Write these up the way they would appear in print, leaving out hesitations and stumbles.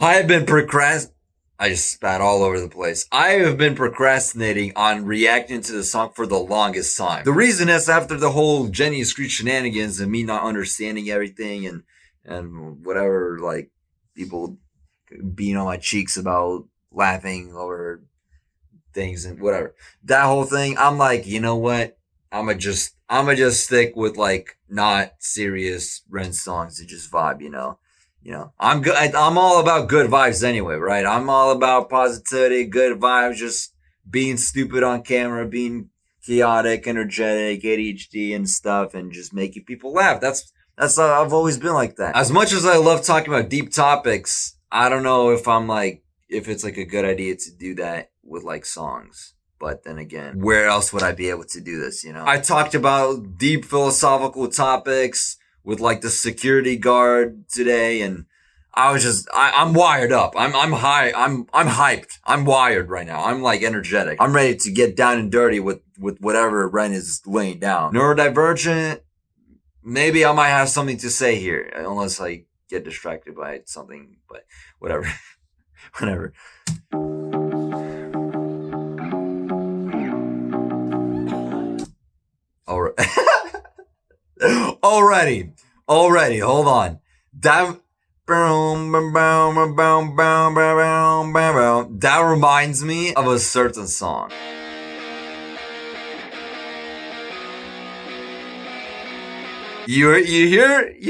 I have been I just spat all over the place. I have been procrastinating on reacting to the song for the longest time. The reason is after the whole Jenny Screech shenanigans and me not understanding everything and whatever, like people being on my cheeks about laughing over things and whatever. That whole thing, I'm like, you know what? I'ma just stick with like not serious Ren songs and just vibe, I'm good. I'm all about good vibes anyway, right? I'm all about positivity, good vibes, just being stupid on camera, being chaotic, energetic, ADHD and stuff, and just making people laugh. That's I've always been like that. As much as I love talking about deep topics, I don't know if it's like a good idea to do that with like songs. But then again, where else would I be able to do this? I talked about deep philosophical topics with like the security guard today, and I'm wired up. I'm hyped. I'm wired right now. I'm like energetic. I'm ready to get down and dirty with whatever Ren is laying down. Neurodivergent, maybe I might have something to say here, unless I get distracted by something, but whatever. Whatever. All right. Already, hold on. That reminds me of a certain song. You hear it? You hear it?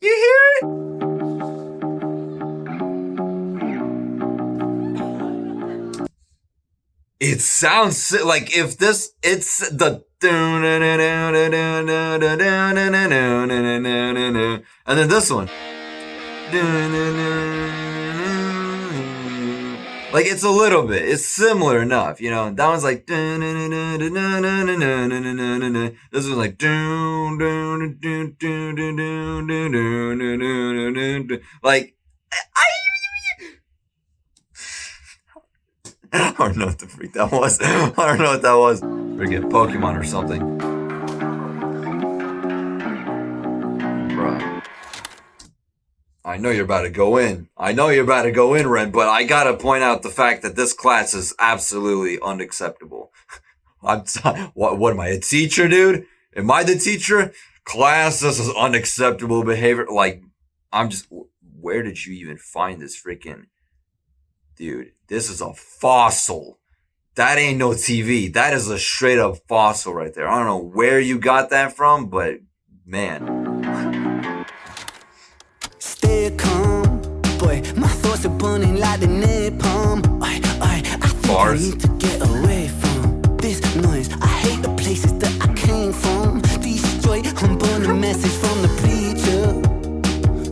You hear it? It sounds like if this, it's the and then this one. Like it's a little bit, it's similar enough, That one's like this one's like like I don't know what the freak that was. I don't know what that was. Forget Pokemon or something. Bruh. I know you're about to go in. Ren, but I gotta point out the fact that this class is absolutely unacceptable. What am I, a teacher, dude? Am I the teacher? Class, this is unacceptable behavior. Like, where did you even find this freaking... Dude, this is a fossil. That ain't no TV. That is a straight up fossil right there. I don't know where you got that from, but man. Stay calm, boy. My thoughts are burning like the napalm. I think I need to get away from this noise. I hate the places that I came from. Destroy, I'm burning a message from the preacher.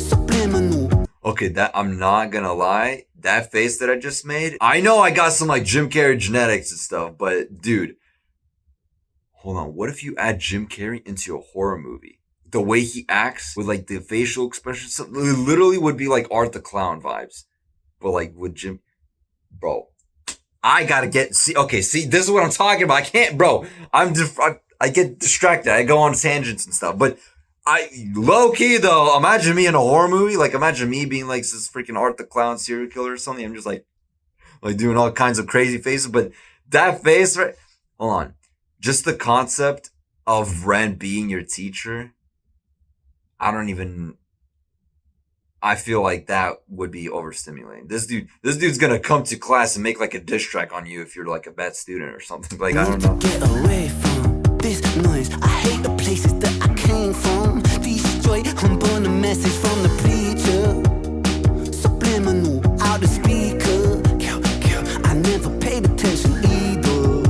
Subliminal. Okay, I'm not gonna lie. That face that I just made, I know I got some like Jim Carrey genetics and stuff, but dude, hold on. What if you add Jim Carrey into a horror movie? The way he acts with like the facial expressions, it literally would be like Art the Clown vibes. But like with Jim, bro, I gotta see, this is what I'm talking about. I can't, bro, I get distracted. I go on tangents and stuff, but low key though, imagine me in a horror movie. Like imagine me being like this freaking Art the Clown serial killer or something. I'm just like doing all kinds of crazy faces. But that face, right? Hold on. Just the concept of Ren being your teacher. I feel like that would be overstimulating. This dude's gonna come to class and make like a diss track on you if you're like a bad student or something. Like I don't know. Get away from this noise. I hate the places that I came from. Destroy, I'm burning a message from the preacher. Subliminal, out the speaker. Kill. I never paid attention either.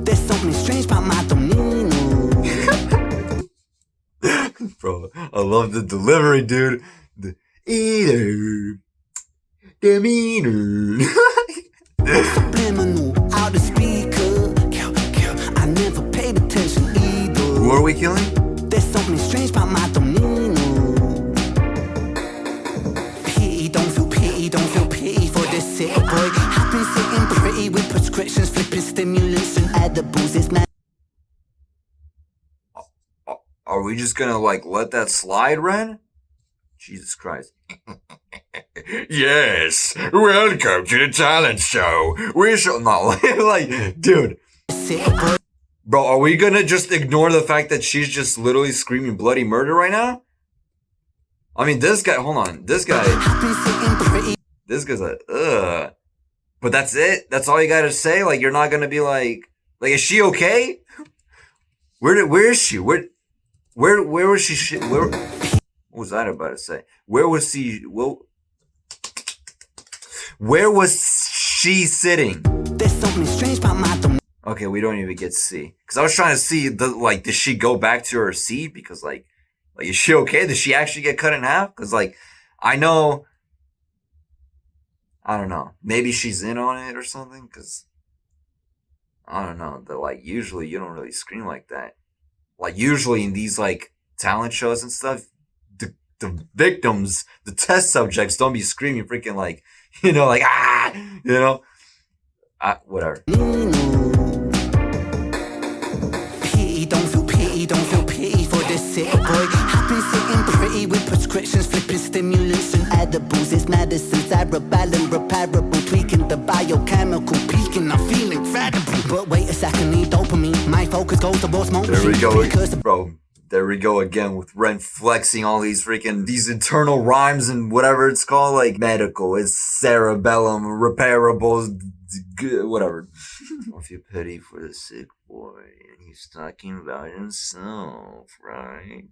There's something strange about my demeanor. Bro, I love the delivery, dude. The either demeanor. Subliminal, out the speaker. Kill. I never paid attention either. Who are we killing? There's something strange about my demeanor. Don't feel pity for this sick boy. I've been sitting pretty with prescriptions, flipping stimulants and edibles. It's not. Are we just gonna like let that slide, Ren? Jesus Christ. Yes, welcome to the talent show. We shall not like, dude. Bro, are we gonna just ignore the fact that she's just literally screaming bloody murder right now? I mean, this guy, hold on, this guy's like, ugh. But that's it? That's all you gotta say? Like, you're not gonna be like, is she okay? Where is she? Where was she? What was that about to say? Where was she? Where was she sitting? There's something strange about my Okay, we don't even get to see. Because I was trying to see, did she go back to her seat? Because, like, is she okay? Did she actually get cut in half? Because, like, I know, I don't know. Maybe she's in on it or something. Because, I don't know. Like, usually you don't really scream like that. Like, usually in these, like, talent shows and stuff, the victims, the test subjects don't be screaming freaking like, like, ah, whatever. Don't feel pity for this sick boy. I've been sitting pretty with prescriptions, flipping stimulants and edibles. It's medicine, cerebellum, repairable, tweaking the biochemical peaking. I'm feeling incredible. But wait a second, need dopamine. My focus goes towards smoke machine. There we go, bro. There we go again with Ren flexing all these internal rhymes and whatever it's called, like medical, it's cerebellum, repairable, whatever. I feel pity for the sick boy, and he's talking about himself, right?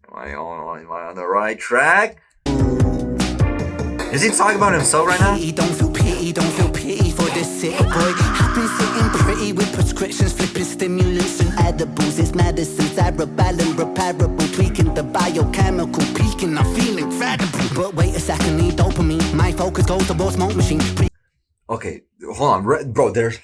Am I on the right track? Is he talking about himself right now? Don't feel pity for this sick boy. I've been sitting pretty with prescriptions, flipping stimulants and edibles. It's medicine, cerebellum, repairable, tweaking the biochemical peaking. I'm feeling incredible. But wait a second, need dopamine. My focus goes towards smoke machine. Okay, hold on, bro. There's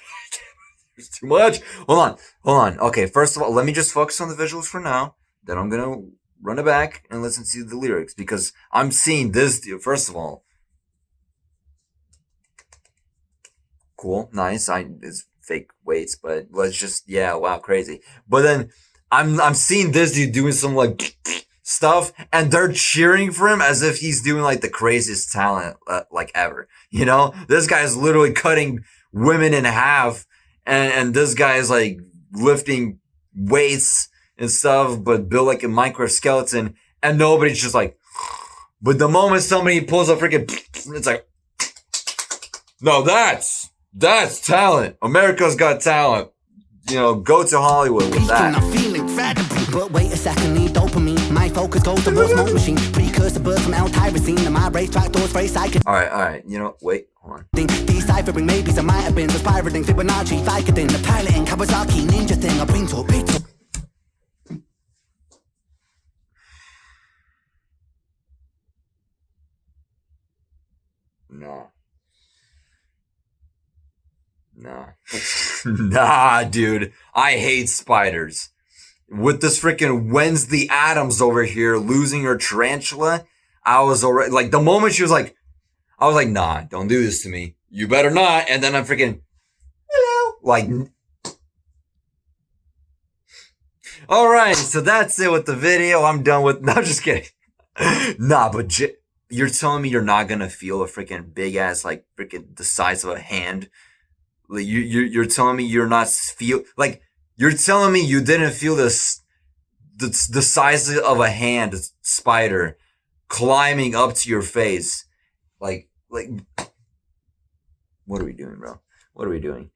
too much. Hold on. Okay, first of all, let me just focus on the visuals for now. Then I'm gonna run it back and listen to the lyrics because I'm seeing this. First of all, cool, nice. It's fake weights, but let's just wow, crazy. But then I'm seeing this dude doing some like stuff, and they're cheering for him as if he's doing like the craziest talent like ever. This guy's literally cutting women in half, and this guy is like lifting weights and stuff, but built like a microskeleton, and nobody's just like. But the moment somebody pulls a freaking, it's like, no, that's talent. America's Got Talent. Go to Hollywood with that. I'm feeling incredible. But wait a second, need dopamine. My focus goes towards smoke machine. 𝗶HS and my racetrack doors very psychic. All right. Wait, hold on. Deciphering maybe some might have been the spiraling 𝗶₾𝗀𝗀𝘀𝗀, the piloting 𝗂𝘂𝗀𝘀𝗀𝗀 ninja thing I bring to a big to. No. Nah, dude. I hate spiders. With this freaking Wednesday Addams over here losing her tarantula, I was already like, the moment she was like, I was like, nah, don't do this to me. You better not. And then I'm freaking, hello. Like, all right. So that's it with the video. I'm done with, no, just kidding. Nah, but you're telling me you're not going to feel a freaking big ass, like freaking the size of a hand. Like you're telling me you're not feel like you're telling me you didn't feel the size of a hand spider climbing up to your face, like what are we doing, bro? What are we doing?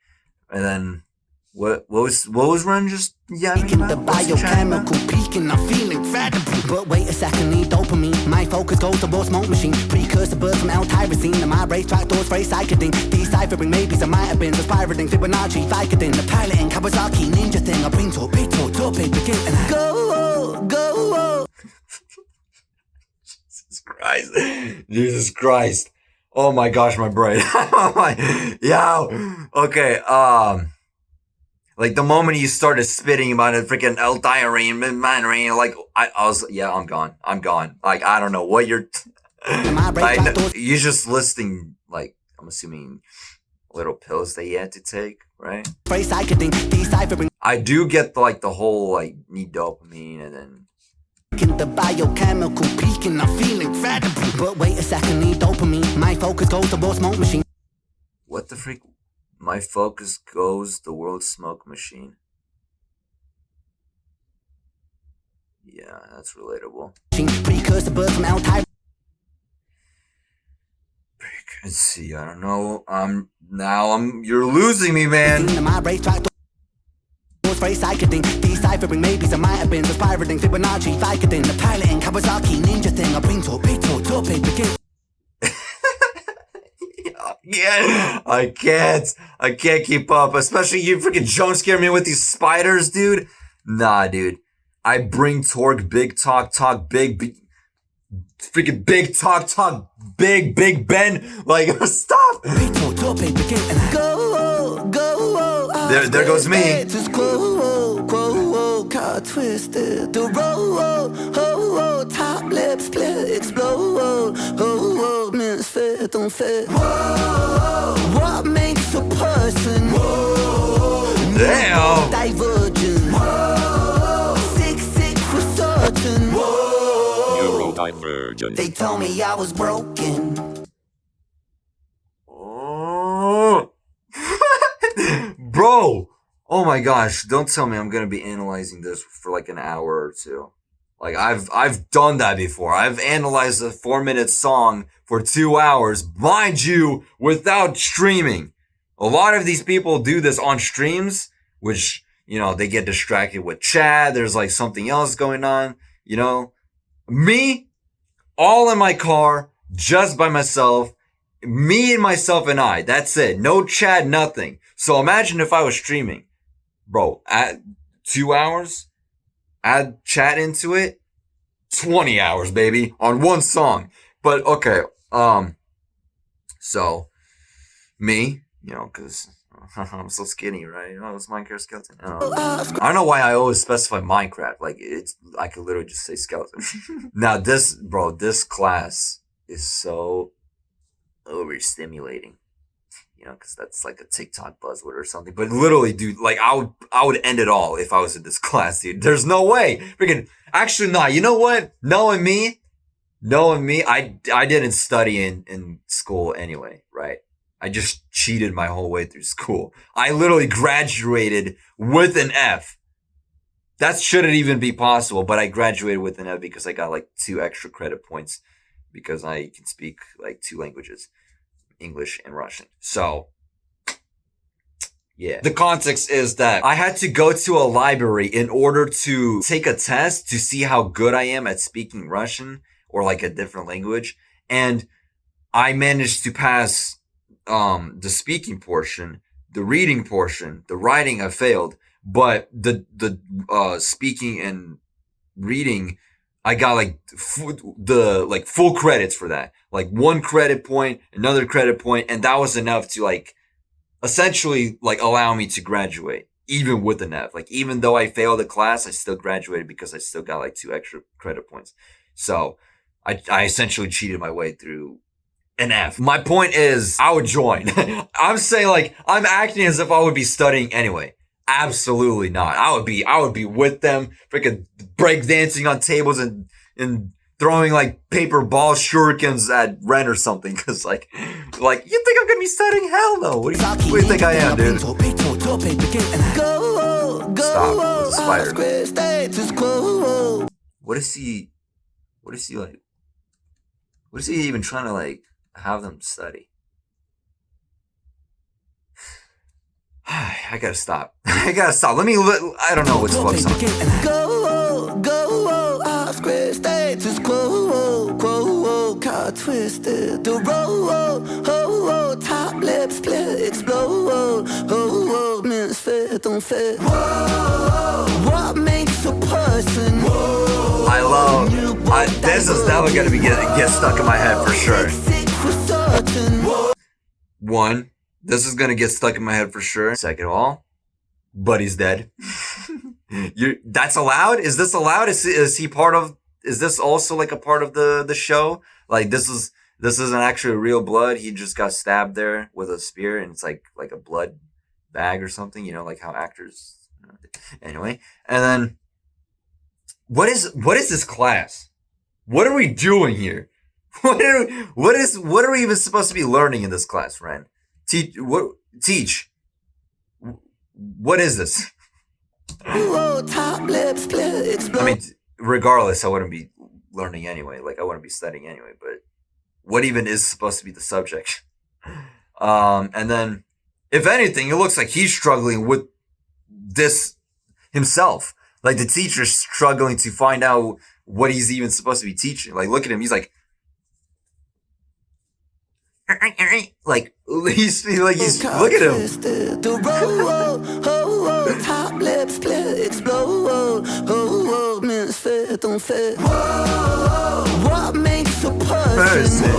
And then what was Ren just yapping about? The biochemical peaking, I'm feeling incredible. But wait a second, need dopamine. My focus goes towards smoke machine. Precursor bird from 𝗂𝘂𝗀𝗀𝗀𝗀, and my racetrack doors very psychic. Deciphering maybe some might have been the spiraling 𝗶₾𝗀𝗀𝗀𝗀𝗀, the piloting 𝗂𝘂𝗀𝗀𝗀𝗀 ninja thing I bring to a big to begin. And I go. Jesus Christ. Oh my gosh, my brain. Okay, like the moment you started spitting about it, freaking L-thiorine, like I was, I'm gone. Like, I don't know what you're, you're just listing, like, I'm assuming little pills that you had to take, right? I do get the whole, like, need dopamine and then The biochemical peak and I feel incredible. But wait a second, need dopamine. My focus goes to more smoke machine. What the freak? My focus goes the world smoke machine. Yeah, that's relatable. Precursor bird from L-type. Let's see, I don't know. You're losing me, man. My racetrack was very psychedelic. Deciphering maybe some might have been the pirating Fibonacci, Vicodin, the piloting Kawasaki ninja thing. I bring torpedo, begin. Yeah, I can't keep up. Especially you freaking jump scare me with these spiders, dude. Nah, dude. I bring torque, big talk, big, freaking big talk, big Ben. Like, stop. There goes me. Car twisted, the roll, top lip split, explode, misfit, don't fit. What makes a person? Damn. Divergent. Sick for certain. Neurodivergent. They told me I was broken. Oh. Bro. Oh my gosh, don't tell me I'm gonna be analyzing this for like an hour or two. Like I've done that before. I've analyzed a 4-minute song for 2 hours, mind you, without streaming. A lot of these people do this on streams, which, you know, they get distracted with chat. There's like something else going on, you know. Me, all in my car, just by myself, me and myself and I. That's it. No chat, nothing. So imagine if I was streaming. Bro, at 2 hours, add chat into it, 20 hours, baby, on one song. But okay, so me, you know, cause I'm so skinny, right? Oh, it's Minecraft skeleton. I don't know why I always specify Minecraft. Like I could literally just say skeleton. Now this class is so overstimulating. You know, because that's like a TikTok buzzword or something. But literally, dude, like I would end it all if I was in this class, dude. There's no way. Freaking, actually, nah. You know what? Knowing me, I didn't study in school anyway, right? I just cheated my whole way through school. I literally graduated with an F. That shouldn't even be possible, but I graduated with an F because I got like 2 extra credit points because I can speak like 2 languages. English and Russian. So, yeah. The context is that I had to go to a library in order to take a test to see how good I am at speaking Russian or like a different language. And I managed to pass the speaking portion, the reading portion, the writing I failed, but the speaking and reading I got like full credits for that. Like 1 credit point, another credit point, and that was enough to like essentially like allow me to graduate, even with an F. Like even though I failed the class, I still graduated because I still got like 2 extra credit points. So I essentially cheated my way through an F. My point is, I would join. I'm saying like I'm acting as if I would be studying anyway. Absolutely not. I would be with them, freaking break dancing on tables and throwing like paper balls, shurikens at Ren or something. Cause like you think I'm gonna be studying? Hell no. What do you think I am, dude? Stop with the spider. What is he like? What is he even trying to like have them study? I gotta stop. I don't know what's fuck's on. Go, off grid status quo, car twisted, the roll, top lip split, explode, misfit, don't fit. What makes a person? This is never gonna be get stuck in my head for sure. 1, this is gonna get stuck in my head for sure. Second of all, Buddy's dead. That's allowed? Is this allowed? Is he part of? Is this also like a part of the show? Like this isn't actually real blood. He just got stabbed there with a spear, and it's like a blood bag or something. You know, like how actors. Anyway, and then what is this class? What are we doing here? What are we even supposed to be learning in this class, Ren? Teach. What is this? I mean, regardless, I wouldn't be learning anyway. Like, I wouldn't be studying anyway. But what even is supposed to be the subject? And then, if anything, it looks like he's struggling with this himself. Like, the teacher's struggling to find out what he's even supposed to be teaching. Like, look at him. He's like he's look at him. Top lip split, explode. What makes a person?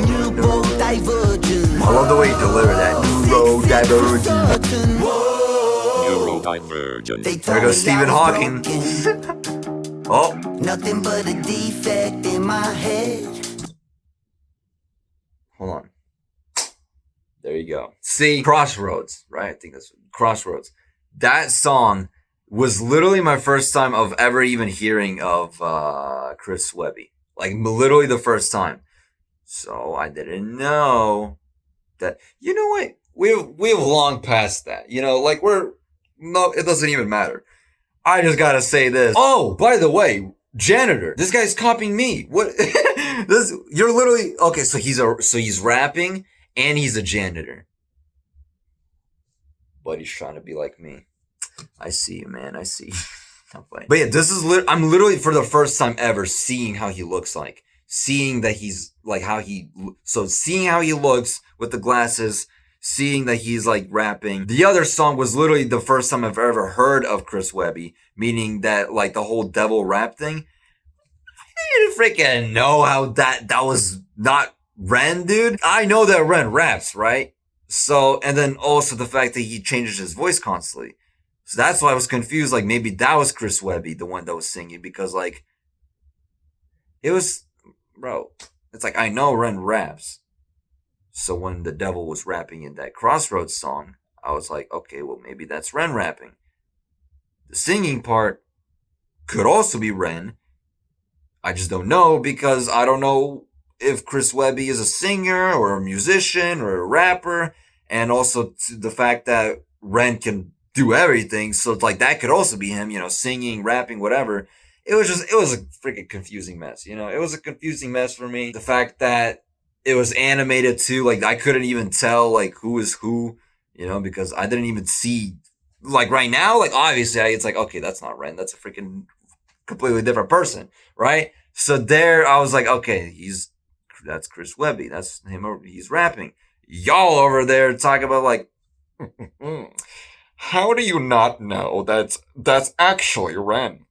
Neurodivergent. I love the way you deliver that. Neurodivergent. There goes Stephen Hawking. Oh. Nothing but a defect in my head. Hold on. There you go. See, Crossroads, right? I think that's Crossroads. That song was literally my first time of ever even hearing of Chris Webby. Like, literally the first time. So I didn't know that. You know what? We've long passed that. You know, like it doesn't even matter. I just gotta say this. Oh, by the way, janitor. This guy's copying me. What? You're literally okay. So he's rapping and he's a janitor. But he's trying to be like me. I see you, man. I see. I'm playing. But yeah, I'm literally for the first time ever seeing how he looks like. Seeing that he's like seeing how he looks with the glasses. Seeing that he's like rapping. The other song was literally the first time I've ever heard of Chris Webby, meaning that like the whole devil rap thing. I didn't freaking know how that was not Ren, dude. I know that Ren raps, right? So, and then also the fact that he changes his voice constantly. So that's why I was confused. Like maybe that was Chris Webby, the one that was singing, because like it was, bro. It's like I know Ren raps. So when the devil was rapping in that Crossroads song, I was like, okay, well, maybe that's Ren rapping. The singing part could also be Ren. I just don't know because I don't know if Chris Webby is a singer or a musician or a rapper. And also the fact that Ren can do everything. So it's like that could also be him, you know, singing, rapping, whatever. It was a freaking confusing mess. You know, it was a confusing mess for me. The fact that it was animated too. Like I couldn't even tell like who is who, you know, because I didn't even see like right now, like obviously it's like, okay, that's not Ren. That's a freaking completely different person. Right. So there I was like, okay, that's Chris Webby. That's him. He's rapping. Y'all over there talk about like, how do you not know that's actually Ren?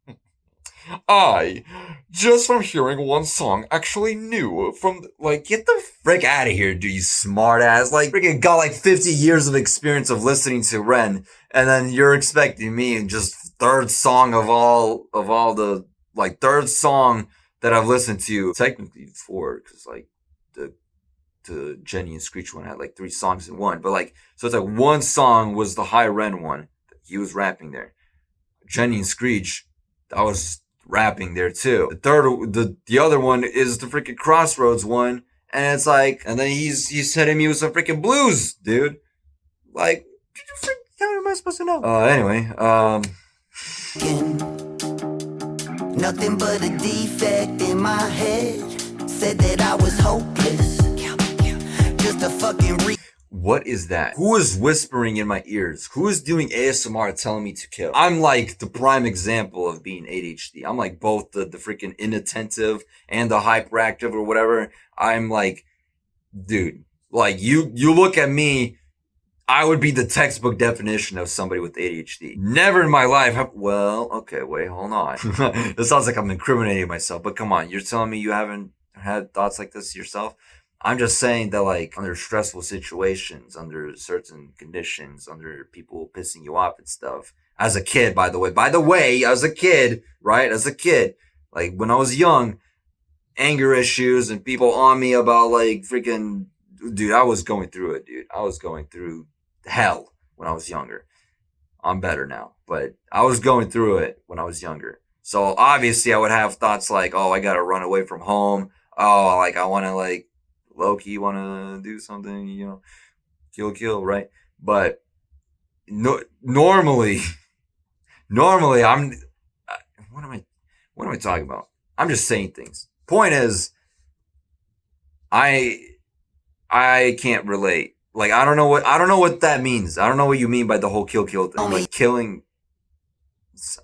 I, just from hearing one song, actually knew from, like, get the frick out of here, dude, you smart ass. Like, freaking got like 50 years of experience of listening to Ren, and then you're expecting me just third song of all the, like, third song that I've listened to, technically four, because, like, the Jenny and Screech one had, like, 3 songs in one, but, like, so it's like one song was the high Ren one. He was rapping there. Jenny and Screech, that was rapping there too. The other one is the freaking Crossroads one, and it's like, and then he's hitting me with some freaking blues, dude. Like, how am I supposed to know? Anyway, Nothing but a defect in my head. Said that I was hopeless. Just a fucking what is that? Who is whispering in my ears? Who is doing ASMR telling me to kill? I'm like the prime example of being ADHD. I'm like both the freaking inattentive and the hyperactive or whatever. I'm like, dude, like you look at me, I would be the textbook definition of somebody with ADHD. Never in my life. Well, okay, wait, hold on. This sounds like I'm incriminating myself, but come on. You're telling me you haven't had thoughts like this yourself? I'm just saying that, like, under stressful situations, under certain conditions, under people pissing you off and stuff. As a kid, by the way, as a kid, right? As a kid, like, when I was young, anger issues and people on me about, like, freaking, dude, I was going through it, dude. I was going through hell when I was younger. I'm better now, but I was going through it when I was younger. So obviously I would have thoughts like, oh, I gotta run away from home. Oh, like I wanna like low-key wanna do something, you know, kill, right? But no, normally I'm, what am I talking about? I'm just saying things. Point is, I can't relate. Like, I don't know what that means. I don't know what you mean by the whole kill thing. Like killing,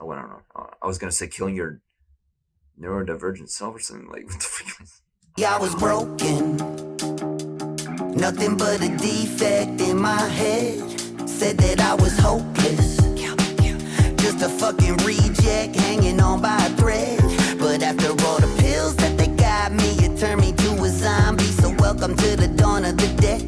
I don't know. I was gonna say killing your neurodivergent self or something. Like, what the freak? Yeah, I was broken. Nothing but a defect in my head. Said that I was hopeless. Just a fucking reject hanging on by a thread. But after all the pills that they got me, it turned me to a zombie. So welcome to the dawn of the dead.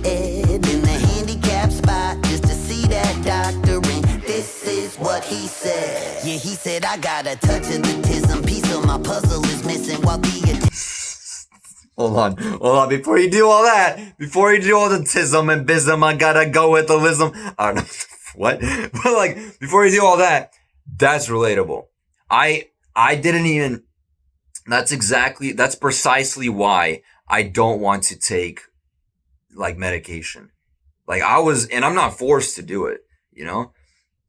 In the handicap spot, just to see that doctor. And this is what he said. Yeah, he said I got a touch of the tism. Piece of my puzzle is missing while the Hold on. Before you do all that, before you do all the tism and bism, I gotta go with the lism. I don't know what, but like before you do all that, that's relatable. I didn't even. That's precisely why I don't want to take like medication. Like and I'm not forced to do it. You know,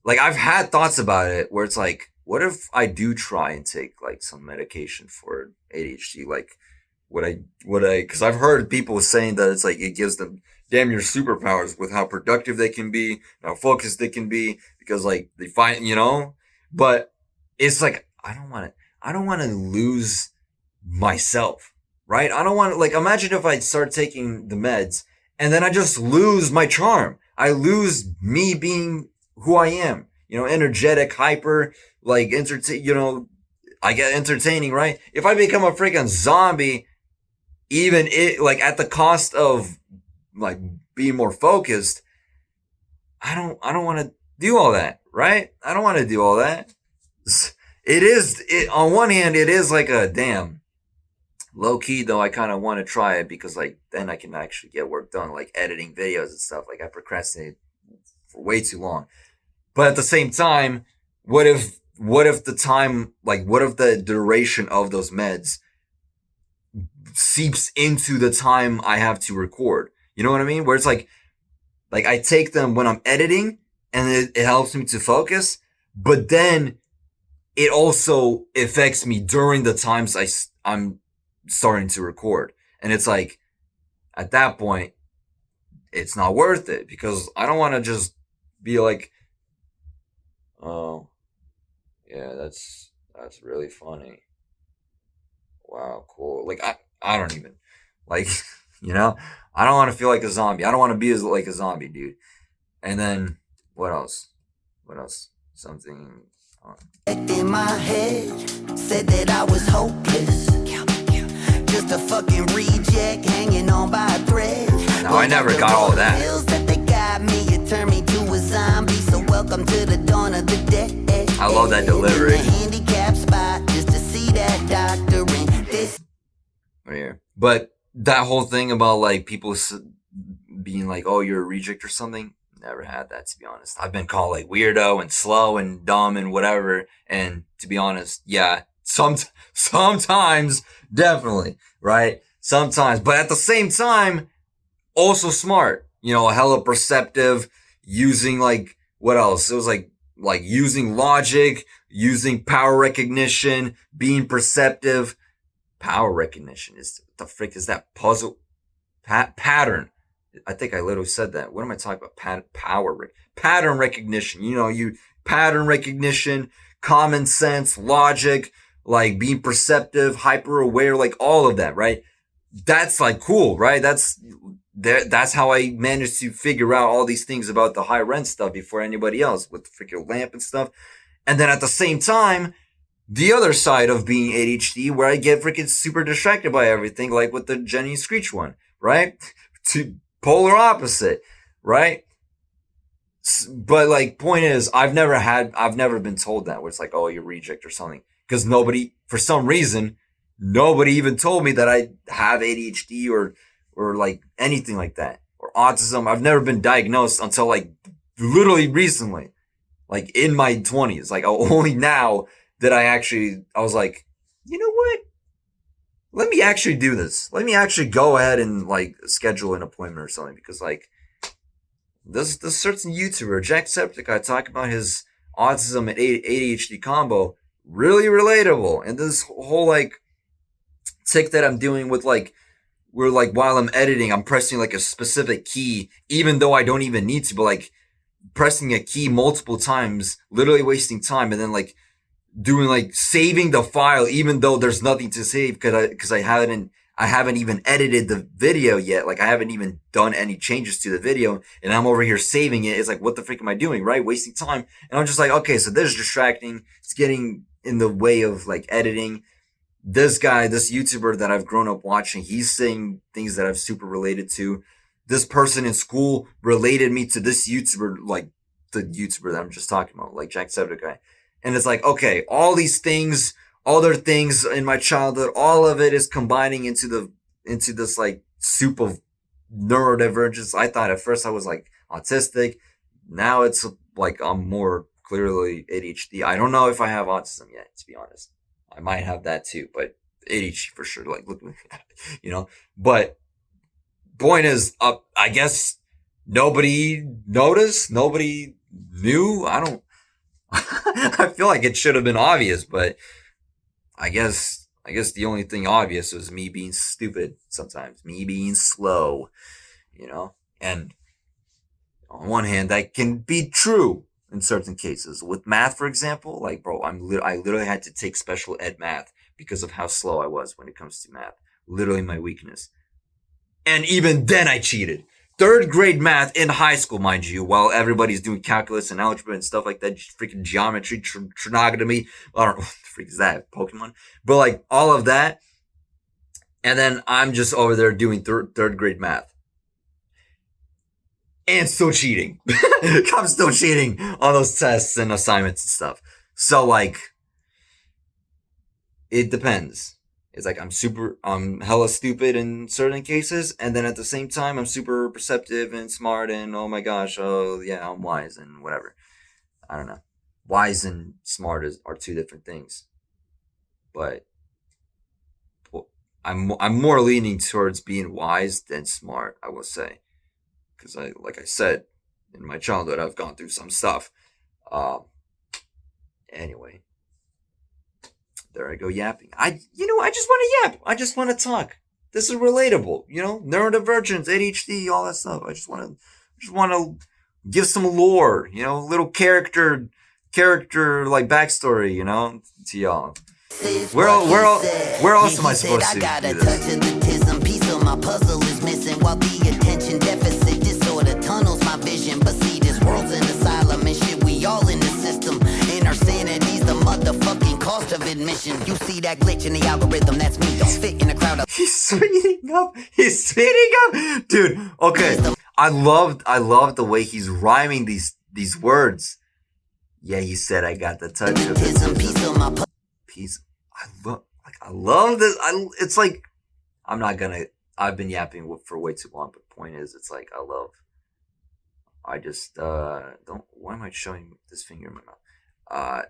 like I've had thoughts about it where it's like, what if I do try and take like some medication for ADHD, like. Because I've heard people saying that it's like it gives them damn near superpowers with how productive they can be, how focused they can be, because like they find, you know, but it's like, I don't want to lose myself, right? I don't want to, like, imagine if I start taking the meds and then I just lose my charm. I lose me being who I am, you know, energetic, hyper, like, you know, I get entertaining, right? If I become a freaking zombie, even it, like at the cost of like being more focused, I don't want to do all that, right? I don't want to do all that. On one hand, it is like a damn low key though. I kind of want to try it because like then I can actually get work done, like editing videos and stuff. Like I procrastinate for way too long. But at the same time, what if the time, like what if the duration of those meds seeps into the time I have to record? You know what I mean? Where it's like I take them when I'm editing and it helps me to focus, but then it also affects me during the times I'm starting to record. And it's like, at that point, it's not worth it because I don't want to just be like, oh, yeah, that's really funny. Wow, cool. Like, I don't even, like, you know, I don't want to feel like a zombie. I don't want to be like a zombie, dude. And then, what else? Something. in my head. Said that I was hopeless. Just a fucking reject hanging on by a thread. No, I never got all of that. Pills that they got me, it turned me to a zombie. So welcome to the dawn of the dead. I love that delivery. In the handicap spot, just to see that doctor in this. Right here. But that whole thing about like people being like, oh, you're a reject or something, never had that, to be honest. I've been called like weirdo and slow and dumb and whatever. And to be honest, yeah, sometimes definitely, right? Sometimes, but at the same time, also smart, you know, hella perceptive, using like, what else? It was like using logic, using power recognition, being perceptive. Power recognition is, what the frick is that? Puzzle pattern. I think I literally said that. What am I talking about? Pattern recognition. You know, pattern recognition, common sense, logic, like being perceptive, hyper aware, like all of that, right? That's like cool, right? That's how I managed to figure out all these things about the high rent stuff before anybody else with the freaking lamp and stuff. And then at the same time, the other side of being ADHD, where I get freaking super distracted by everything, like with the Jenny Screech one, right? To polar opposite, right? But like, point is, I've never been told that, where it's like, oh, you're reject or something. Because for some reason, nobody even told me that I have ADHD or like anything like that, or autism. I've never been diagnosed until like literally recently, like in my 20s. Like only now that I was like, you know what? Let me actually do this. Let me actually go ahead and like schedule an appointment or something, because like this certain YouTuber, Jacksepticeye, talking about his autism and ADHD combo, really relatable. And this whole like tick that I'm doing with like, where like while I'm editing, I'm pressing like a specific key, even though I don't even need to, but like pressing a key multiple times, literally wasting time, and then like doing like saving the file, even though there's nothing to save, because I haven't even edited the video yet. Like I haven't even done any changes to the video, and I'm over here saving it. It's like, what the freak am I doing, right? Wasting time. And I'm just like, okay, so this is distracting. It's getting in the way of like editing. This guy, this YouTuber that I've grown up watching, he's saying things that I've super related to. This person in school related me to this YouTuber, like the YouTuber that I'm just talking about, like Jacksepticeye. And it's like, okay, all these things, other things in my childhood, all of it is combining into this like soup of neurodivergence. I thought at first I was like autistic. Now it's like I'm more clearly ADHD. I don't know if I have autism yet, to be honest. I might have that too, but ADHD for sure. Like, look, you know, but point is, I guess nobody noticed, nobody knew. I feel like it should have been obvious, but I guess the only thing obvious was me being stupid sometimes, me being slow, you know. And on one hand, that can be true in certain cases. With math, for example, like, bro, I literally had to take special ed math because of how slow I was when it comes to math. Literally my weakness. And even then I cheated. 3rd grade math in high school, mind you, while everybody's doing calculus and algebra and stuff like that, freaking geometry, trigonometry. I don't know what the freak is that, Pokemon? But like all of that. And then I'm just over there doing 3rd grade math. And still cheating. I'm still cheating on those tests and assignments and stuff. So like, it depends. It's like I'm hella stupid in certain cases, and then at the same time I'm super perceptive and smart, and oh my gosh, oh yeah, I'm wise and whatever. I don't know. Wise and smart are 2 different things. But I'm more leaning towards being wise than smart, I will say. Because like I said, in my childhood, I've gone through some stuff. Anyway, there I go yapping. I just want to yap. I just want to talk. This is relatable, you know, neurodivergence, ADHD, all that stuff. I just want to give some lore, you know, little character like backstory, you know, to y'all. Where else am I supposed to do this? Piece of my puzzle is missing while the attention deficit disorder tunnels my vision. But see, this world's an asylum and shit, we all in the system. And our sanity's the motherfucking cost of admission. You see that glitch in the algorithm, that's me, don't fit in the crowd. He's speeding up. Dude, okay. I love the way he's rhyming these words. Yeah, he said I got the touch of it. I love this. It's like, I've been yapping for way too long, but point is, it's like, why am I showing this finger in my mouth?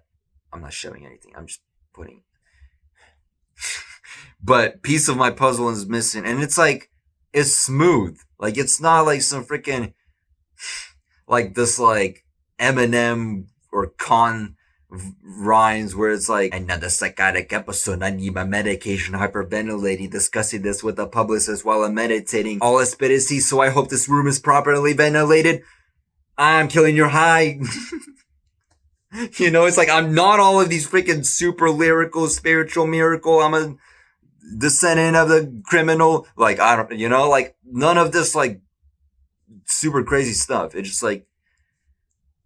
I'm not showing anything. I'm just putting, but piece of my puzzle is missing. And it's like, it's smooth. Like, it's not like some freaking, like this, like Eminem or Con rhymes where it's like, another psychotic episode, I need my medication, hyperventilating, discussing this with a publicist while I'm meditating. All I spit is tea, so I hope this room is properly ventilated. I'm killing your high. You know, it's like, I'm not all of these freaking super lyrical, spiritual miracle, I'm a descendant of the criminal, like, I don't, you know, like, none of this, like, super crazy stuff. It's just like,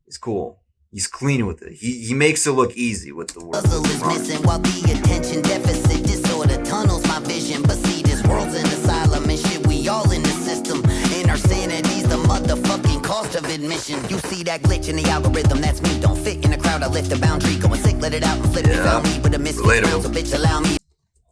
it's cool. He's clean with it. He makes it look easy with the word. Puzzle is missing while the attention deficit disorder tunnels my vision. But see, this world's an asylum and shit, we all in the system. And our sanity's the motherfucking cost of admission. You see that glitch in the algorithm, that's me, don't fit in the crowd. I lift the boundary, going sick, let it out and flip it. Found me with a misfit round, so bitch allow me.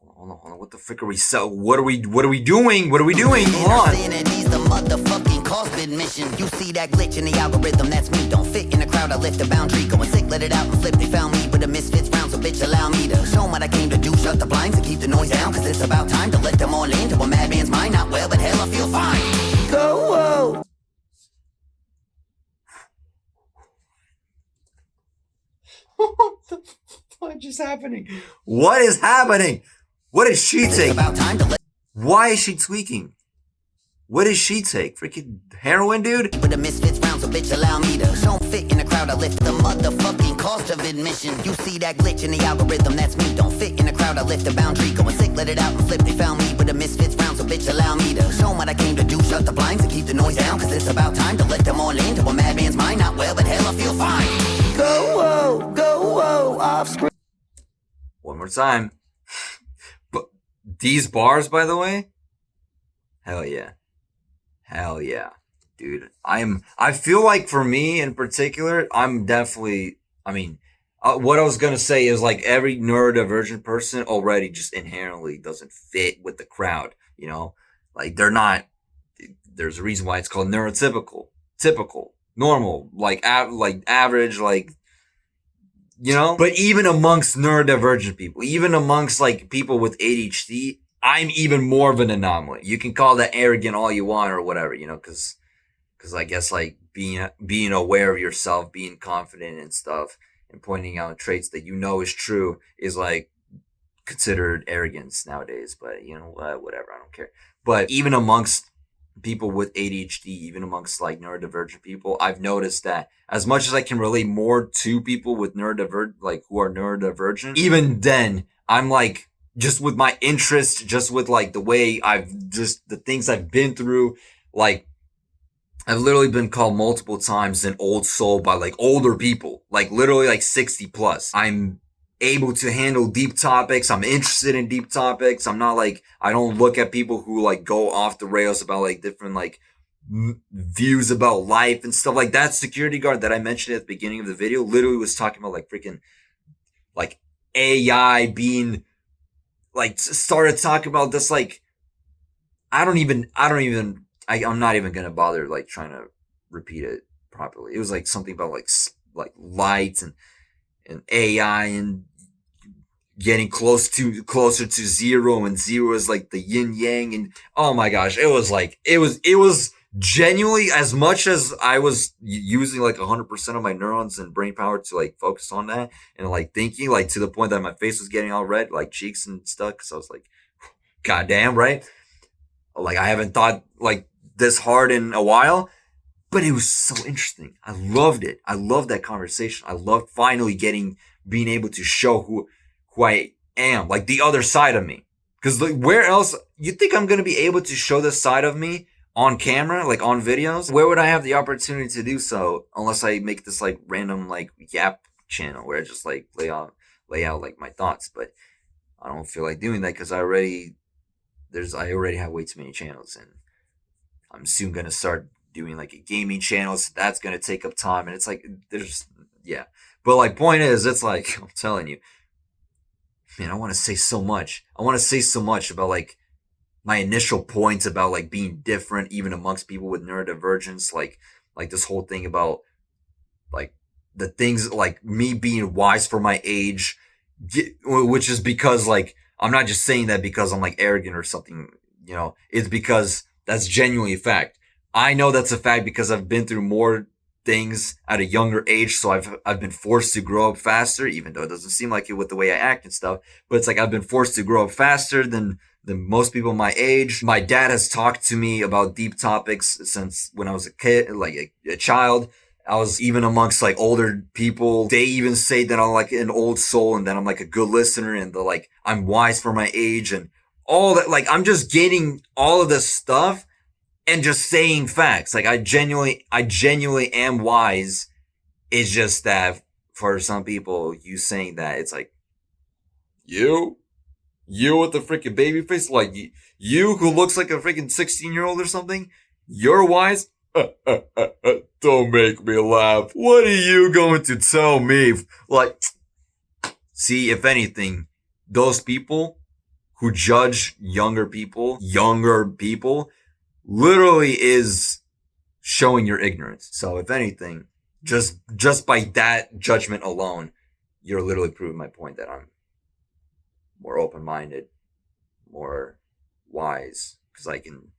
Hold on. What the frick are we so? What are we doing? What are we doing? Hold on. Sanity's the motherfucking cost. admission. You see that glitch in the algorithm, that's me. Don't fit in the crowd, I lift the boundary. Going sick, let it out and flip. They found me with a misfits round, so bitch, allow me to show 'em what I came to do. Shut the blinds and keep the noise down, cause it's about time to let them all into a madman's mind. Not well, but hell, I feel fine. Go, whoa. What the fuck is happening? What is happening? What does she take? Why is she tweaking? What does she take? Freaking heroin, dude? With a misfits round, so bitch, allow me to show 'em fit in the crowd. I lift the motherfucking cost of admission. You see that glitch in the algorithm, that's me. Don't fit in the crowd, I lift the boundary. Going sick, let it out and flip. They found me with a misfits round, so bitch, allow me to show 'em what I came to do. Shut the blinds and keep the noise down, cause it's about time to let them all into a madman's mind. Not well, but hell, I feel fine. Go, whoa, off screen. One more time. But these bars, by the way, hell yeah. Hell yeah, dude. I feel like for me in particular, I'm definitely, what I was going to say is like every neurodivergent person already just inherently doesn't fit with the crowd, you know? Like they're not, there's a reason why it's called neurotypical, typical, normal, like average, like, you know? But even amongst neurodivergent people, even amongst like people with ADHD, I'm even more of an anomaly. You can call that arrogant all you want or whatever, you know, cause I guess like being aware of yourself, being confident and stuff and pointing out traits that you know is true is like considered arrogance nowadays. But you know what, whatever, I don't care. But even amongst people with ADHD, even amongst like neurodivergent people, I've noticed that as much as I can relate more to people with who are neurodivergent, even then I'm like, just with my interest, just with like the way the things I've been through, like I've literally been called multiple times an old soul by like older people, like literally like 60 plus. I'm able to handle deep topics. I'm interested in deep topics. I'm not like, I don't look at people who like go off the rails about like different like views about life and stuff. Like that security guard that I mentioned at the beginning of the video literally was talking about like freaking like AI being like started talking about this, like, I'm not even going to bother like trying to repeat it properly. It was like something about like light and AI and getting closer to zero, and zero is like the yin yang. And oh my gosh, it was genuinely, as much as I was using like 100% of my neurons and brain power to like focus on that and like thinking, like to the point that my face was getting all red, like cheeks and stuff. Cause I was like, God damn, right? Like I haven't thought like this hard in a while, but it was so interesting. I loved it. I loved that conversation. I loved finally being able to show who I am, like the other side of me. Cause like where else you think I'm going to be able to show this side of me? On camera, like on videos? Where would I have the opportunity to do so unless I make this like random like Yap channel where I just like lay out like my thoughts? But I don't feel like doing that because I already have way too many channels, and I'm soon gonna start doing like a gaming channel, so that's gonna take up time, and it's like But like point is, it's like I'm telling you, man, I want to say so much. I want to say so much about like my initial points about like being different even amongst people with neurodivergence, like this whole thing about like the things like me being wise for my age, which is because like I'm not just saying that because I'm like arrogant or something, you know, it's because that's genuinely a fact. I know that's a fact because I've been through more things at a younger age, so I've been forced to grow up faster, even though it doesn't seem like it with the way I act and stuff, but it's like I've been forced to grow up faster than most people my age. My dad has talked to me about deep topics since when I was a kid, like a child. I was even amongst like older people. They even say that I'm like an old soul and that I'm like a good listener and like I'm wise for my age and all that. Like I'm just getting all of this stuff and just saying facts. Like I genuinely am wise. It's just that for some people, you saying that, it's like, you with the freaking baby face, like you who looks like a freaking 16-year-old or something, you're wise? Don't make me laugh. What are you going to tell me? Like, see, if anything, those people who judge younger people literally is showing your ignorance. So if anything, just by that judgment alone, you're literally proving my point that I'm more open-minded, more wise, because I can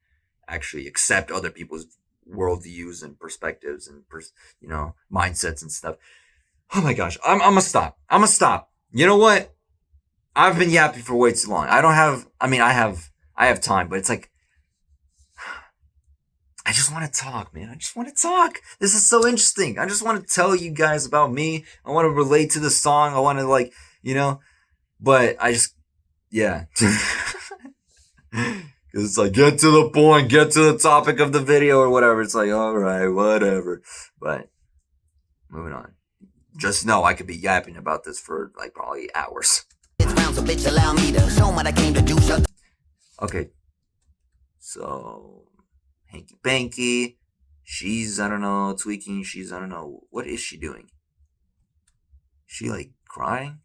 actually accept other people's worldviews and perspectives and mindsets and stuff. Oh my gosh, I'm gonna stop. You know what? I've been yapping for way too long. I have time, but it's like, I just want to talk, man. I just want to talk. This is so interesting. I just want to tell you guys about me. I want to relate to the song. I want to but I just, yeah. Because it's like, get to the point, get to the topic of the video or whatever. It's like, all right, whatever. But moving on. Just know I could be yapping about this for like probably hours. Okay. So, hanky panky. She's, I don't know, tweaking. She's, I don't know. What is she doing? Is she like crying?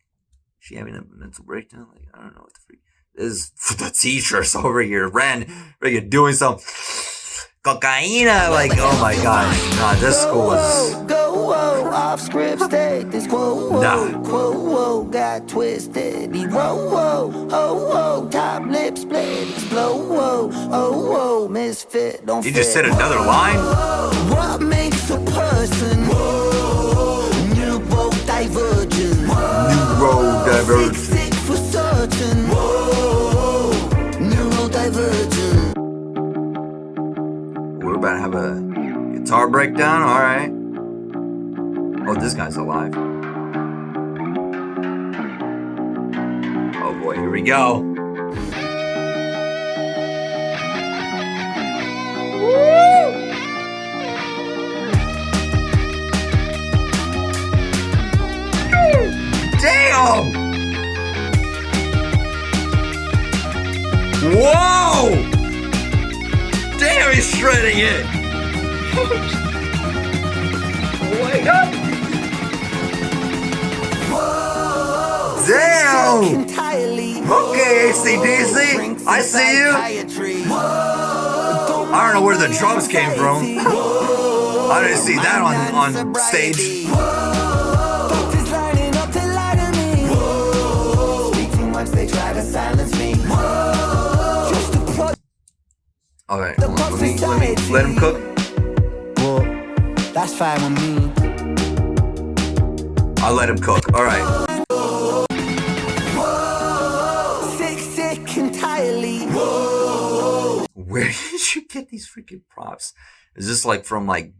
Is she having a mental breakdown? Like, I don't know what the freak. This is the teachers over here. Freaking doing some cocaina. Like, oh my gosh. Nah, this school is. Off script state, this quo got twisted. Top lip split, misfit. Don't you just said another line? What makes a person neurodivergent? Neurodivergent. Sick for certain. Neurodivergent. We're about to have a guitar breakdown, alright. Oh, this guy's alive. Oh boy, here we go. Woo! Damn! Whoa! Damn, he's shredding it! Oh my god! Damn! Okay, ACDC, I see you. I don't know where the drums came from. I didn't see that on stage. Alright, let him cook. Well, that's fine with me. I'll let him cook. Alright. Where did you get these freaking props? Is this like from like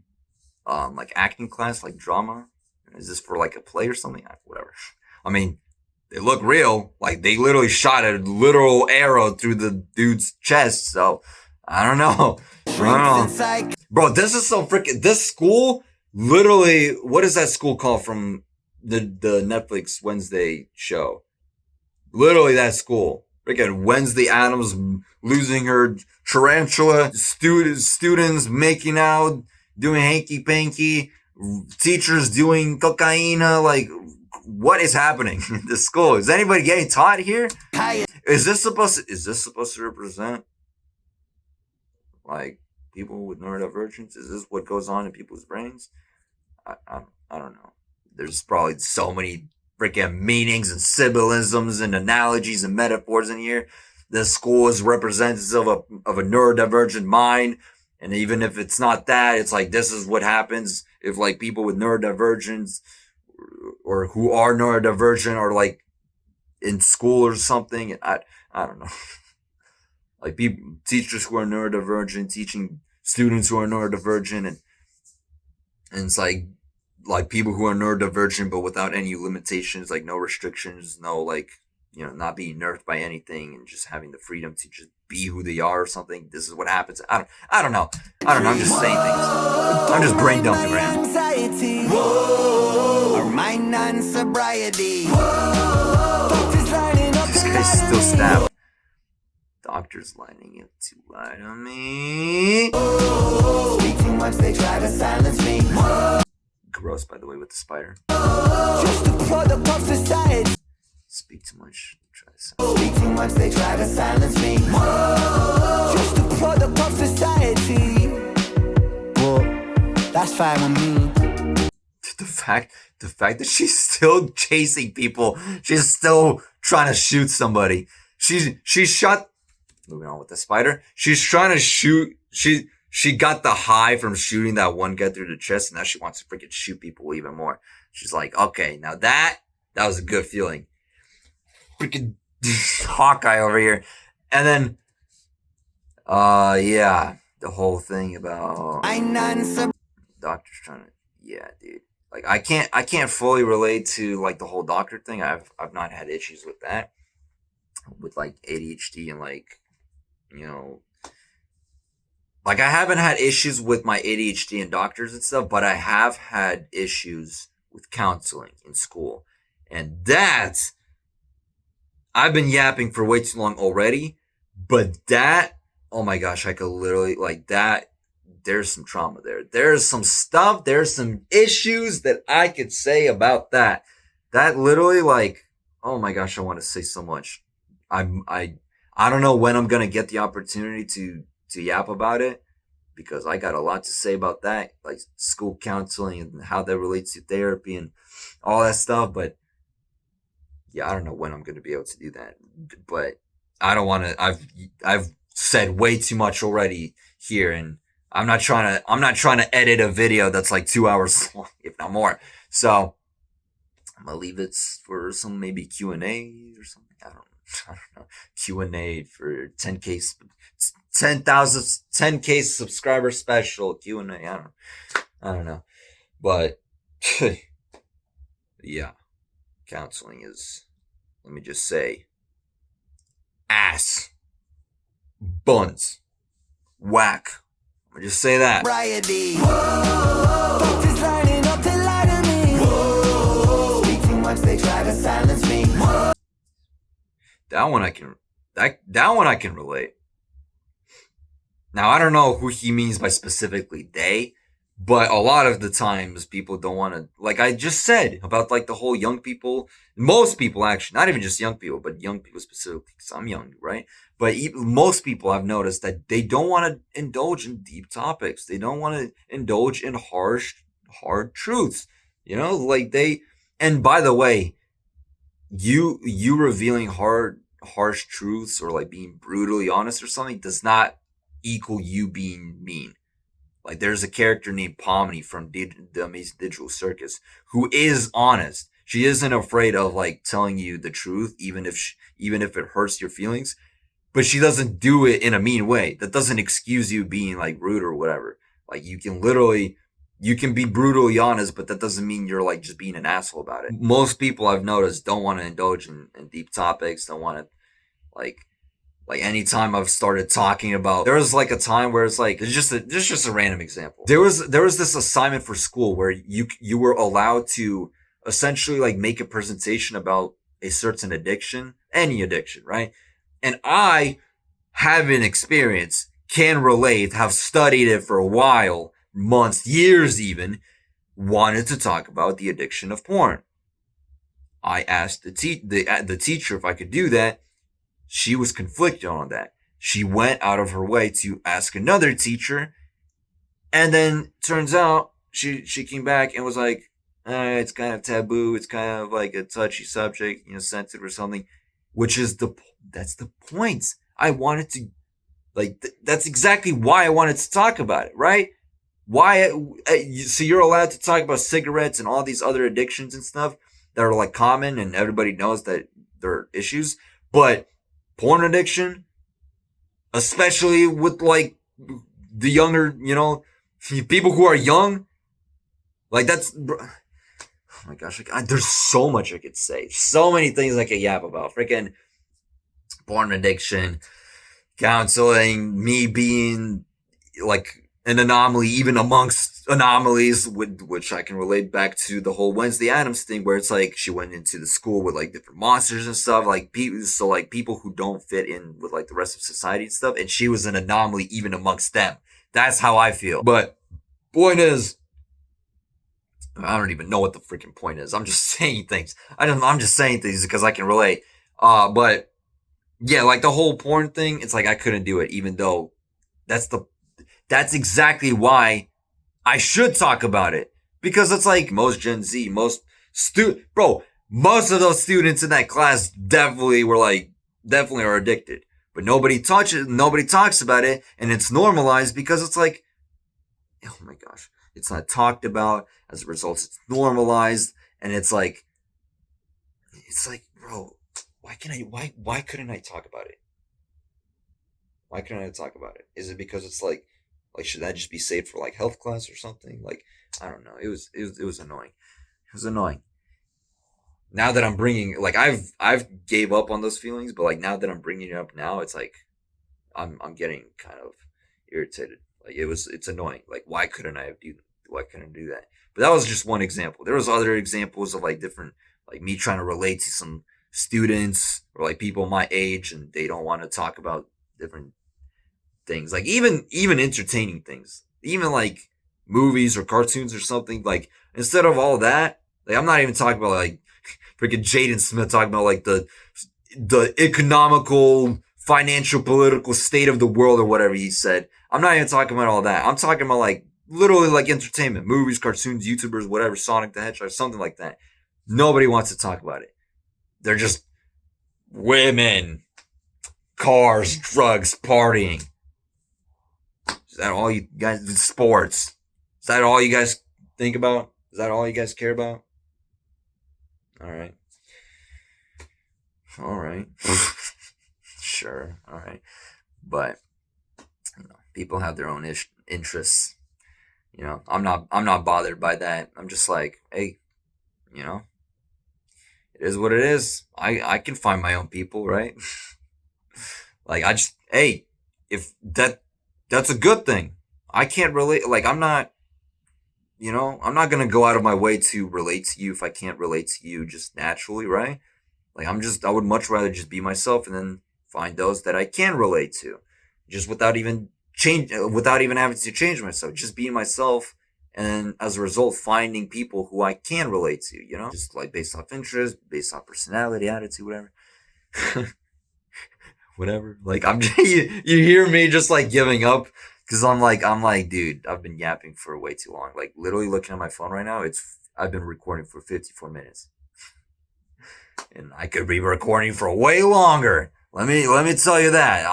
acting class, like drama? Is this for like a play or something? Whatever. I mean, they look real. Like they literally shot a literal arrow through the dude's chest. So I don't know. Bro, this is so freaking. This school, literally, what is that school called from the Netflix Wednesday show? Literally that school. Freaking Wednesday Addams losing her tarantula, students making out, doing hanky panky, teachers doing cocaina. Like, what is happening in this school? Is anybody getting taught here? Is this supposed to represent like people with neurodivergence? Is this what goes on in people's brains? I don't know. There's probably so many freaking meanings and symbolisms and analogies and metaphors in here. This school is representative of a neurodivergent mind. And even if it's not that, it's like, this is what happens if like people with neurodivergence or who are neurodivergent are like in school or something. And I don't know. Like teachers who are neurodivergent, teaching students who are neurodivergent, and it's like people who are neurodivergent but without any limitations, like no restrictions, no like, not being nerfed by anything and just having the freedom to just be who they are or something. This is what happens. I don't know. I'm just saying things. I'm just brain dumping around. This guy's still stabbed. Doctors lining up to lie to me. Speak too much, they try to silence me. Gross, by the way, with the spider. Just a product of society. Speak too much, try to silence me. Speak too much, they try to silence me. Just a product of society. Well, that's fine with me. The fact that she's still chasing people, she's still trying to shoot somebody. She shot. Moving on with the spider. She's trying to shoot. She got the high from shooting that one guy through the chest, and now she wants to freaking shoot people even more. She's like, okay, now that was a good feeling. Freaking Hawkeye over here, and then, yeah, the whole thing about doctors trying to, yeah, dude. Like I can't fully relate to like the whole doctor thing. I've not had issues with that, with like ADHD and like, you know, like I haven't had issues with my ADHD and doctors and stuff, but I have had issues with counseling in school, and that I've been yapping for way too long already. But that, oh my gosh, I could literally like that. There's some trauma there. There's some stuff. There's some issues that I could say about that. That literally, like, oh my gosh, I want to say so much. I don't know when I'm gonna get the opportunity to yap about it, because I got a lot to say about that, like school counseling and how that relates to therapy and all that stuff. But yeah, I don't know when I'm gonna be able to do that. But I don't want to. I've said way too much already here, and I'm not trying to edit a video that's like 2 hours long, if not more. So I'm gonna leave it for some maybe Q&A or something. I don't know. Q&A for 10K subscriber special Q&A. I don't know. But yeah, counseling is, let me just say, ass, buns, whack. I'm gonna just say that. That one I can relate. Now I don't know who he means by specifically they, but a lot of the times people don't want to, like I just said about like the whole young people, most people actually, not even just young people, but young people specifically, because I'm young, right? But most people I've noticed that they don't want to indulge in deep topics. They don't want to indulge in hard truths, you know, like and by the way, you revealing harsh truths or like being brutally honest or something does not equal you being mean. Like there's a character named Pomni from the Amazing Digital Circus who is honest. She isn't afraid of like telling you the truth, even if it hurts your feelings, but she doesn't do it in a mean way. That doesn't excuse you being like rude or whatever. Like you can be brutally honest, but that doesn't mean you're like just being an asshole about it. Most people I've noticed don't want to indulge in deep topics, don't want to like anytime I've started talking about, there was like a time where it's like, it's just a random example. There was this assignment for school where you were allowed to essentially like make a presentation about a certain addiction, any addiction, right? And I have an experience, can relate, have studied it for a while, months, years even, wanted to talk about the addiction of porn. I asked the teacher if I could do that. She was conflicted on that. She went out of her way to ask another teacher, and then turns out she came back and was like, it's kind of taboo. It's kind of like a touchy subject, you know, sensitive or something, which is that's the point. I wanted to, like, that's exactly why I wanted to talk about it, right? So you're allowed to talk about cigarettes and all these other addictions and stuff that are like common and everybody knows that they're issues, but porn addiction, especially with like the younger, you know, people who are young, like that's, oh my gosh, there's so much I could say. So many things I could yap about. Freaking porn addiction, counseling, me being like an anomaly, even amongst anomalies, which I can relate back to the whole Wednesday Addams thing, where it's like she went into the school with like different monsters and stuff, like people who don't fit in with like the rest of society and stuff, and she was an anomaly even amongst them. That's how I feel. But point is, I don't even know what the freaking point is. I'm just saying things. I'm just saying things because I can relate. But yeah, like the whole porn thing, it's like I couldn't do it, even though that's exactly why I should talk about it because it's like most Gen Z, most of those students in that class definitely are addicted, but nobody talks about it, and it's normalized because it's like, oh my gosh, it's not talked about. As a result, it's normalized, and it's like, bro, why couldn't I talk about it? Why couldn't I talk about it? Is it because it's like should that just be saved for like health class or something? Like, I don't know. It was annoying. It was annoying. Now that I'm bringing, like, I've gave up on those feelings, but like now that I'm bringing it up now, it's like I'm getting kind of irritated. Like it's annoying. Like, why couldn't I do that? But that was just one example. There was other examples of like different, like me trying to relate to some students or like people my age, and they don't want to talk about different things, like even entertaining things, even like movies or cartoons or something. Like, instead of all that, like, I'm not even talking about like freaking Jaden Smith talking about like the economical, financial, political state of the world or whatever he said. I'm not even talking about all that. I'm talking about like literally like entertainment, movies, cartoons, YouTubers, whatever, Sonic the Hedgehog, something like that. Nobody wants to talk about it. They're just women, cars, drugs, partying. Is that all you guys? Sports. Is that all you guys think about? Is that all you guys care about? All right. Sure. All right. But people have their own interests. I'm not bothered by that. I'm just like, hey, it is what it is. I can find my own people, right? Like, hey, if that's a good thing. I can't relate. Like, I'm not going to go out of my way to relate to you if I can't relate to you just naturally, right? Like, I would much rather just be myself and then find those that I can relate to, just without even having to change myself, just being myself. And as a result, finding people who I can relate to, just like based off interest, based off personality, attitude, whatever. Whatever. Like, you hear me just like giving up because I'm like, dude, I've been yapping for way too long. Like, literally looking at my phone right now, I've been recording for 54 minutes, and I could be recording for way longer. Let me tell you that.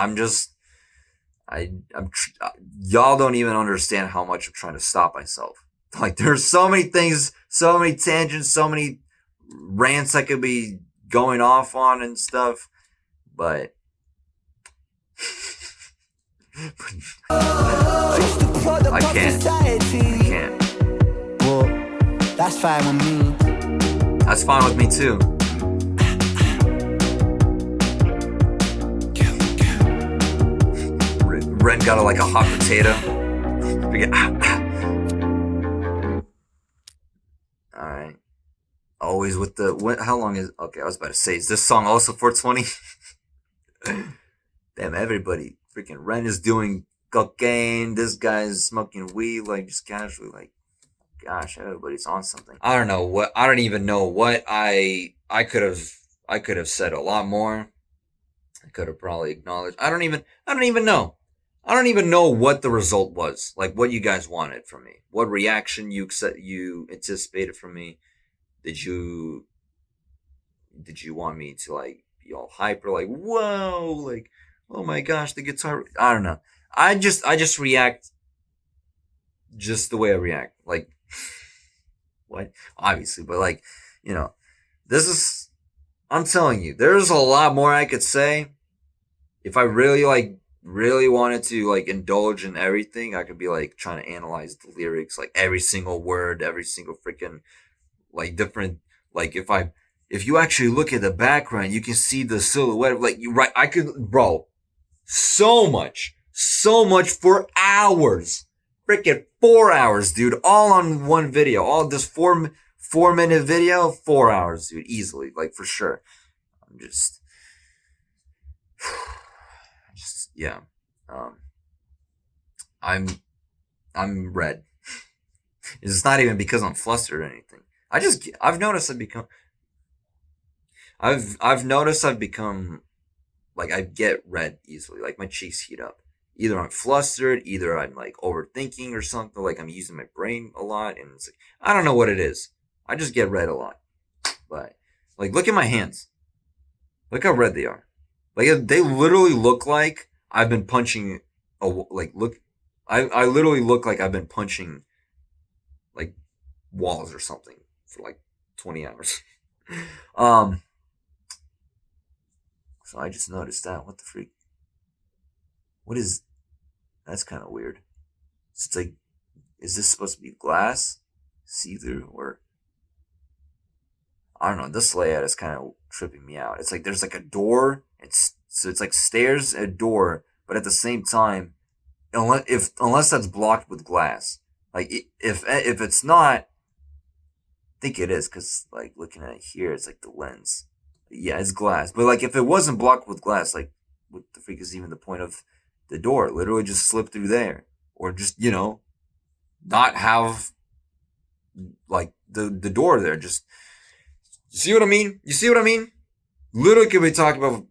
Y'all don't even understand how much I'm trying to stop myself. Like, there's so many things, so many tangents, so many rants I could be going off on and stuff, but I can't. Well, that's fine with me. That's fine with me too. Ren got like a hot potato. Alright. Always with how long is, okay, I was about to say, is this song also 420? Damn, everybody. Freaking Ren is doing cocaine. This guy's smoking weed, like, just casually. Like, gosh, everybody's on something. I don't even know what I could have said a lot more. I could have probably acknowledged. I don't even know. I don't even know what the result was. Like, what you guys wanted from me. What reaction you anticipated from me. Did you want me to like be all hyper, like, whoa, like, oh my gosh, the guitar? I don't know. I just react just the way I react. Like, what? Obviously, but like, I'm telling you, there's a lot more I could say. If I really wanted to like indulge in everything, I could be like trying to analyze the lyrics, like every single word, every single freaking like different, like if you actually look at the background, you can see the silhouette. Like, I could, bro, so much for hours, freaking 4 hours, dude, all on one video, all this 4-minute video, 4 hours, dude, easily, like, for sure. Yeah. I'm red. It's not even because I'm flustered or anything. I've noticed I've become like, I get red easily. Like, my cheeks heat up either I'm flustered, either I'm like overthinking or something, like I'm using my brain a lot, and it's like, I don't know what it is. I just get red a lot. But like, look at my hands. Look how red they are. Like, they literally look like I've been punching I literally look like I've been punching like walls or something for like 20 hours. So I just noticed that. What the freak? What is, that's kind of weird. So it's like, is this supposed to be glass? See through? Or I don't know. This layout is kind of tripping me out. It's like there's like a door. So it's like stairs, a door, but at the same time, unless that's blocked with glass. Like if it's not, I think it is, because like looking at it here, it's like the lens. Yeah, it's glass. But like if it wasn't blocked with glass, like what the freak is even the point of the door? Literally just slip through there, or just not have like the door there. Just, you see what I mean? You see what I mean? Literally could be talking about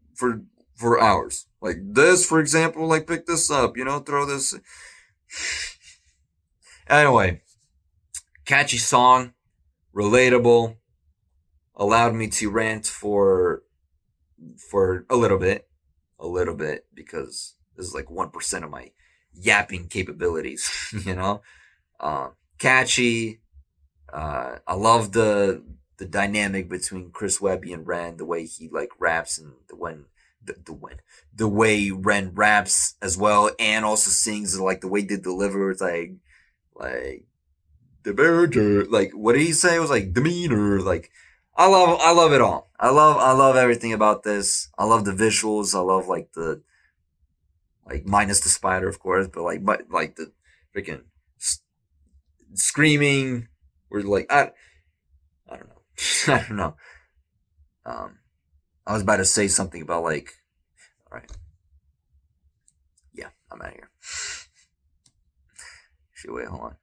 for hours. Like this, for example, like pick this up, throw this. Anyway, catchy song, relatable, allowed me to rant for a little bit, because this is like 1% of my yapping capabilities, catchy. I love the dynamic between Chris Webby and Ren, the way he like raps, and the way Ren raps as well, and also sings, like the way they deliver, it's like the burger, like what did he say? It was like demeanor, like I love it all. I love everything about this. I love the visuals. I love like the, like minus the spider, of course, but like the freaking screaming, or like I don't know. I don't know. I was about to say something about like, all right, yeah, I'm out of here. Shit, wait, hold on.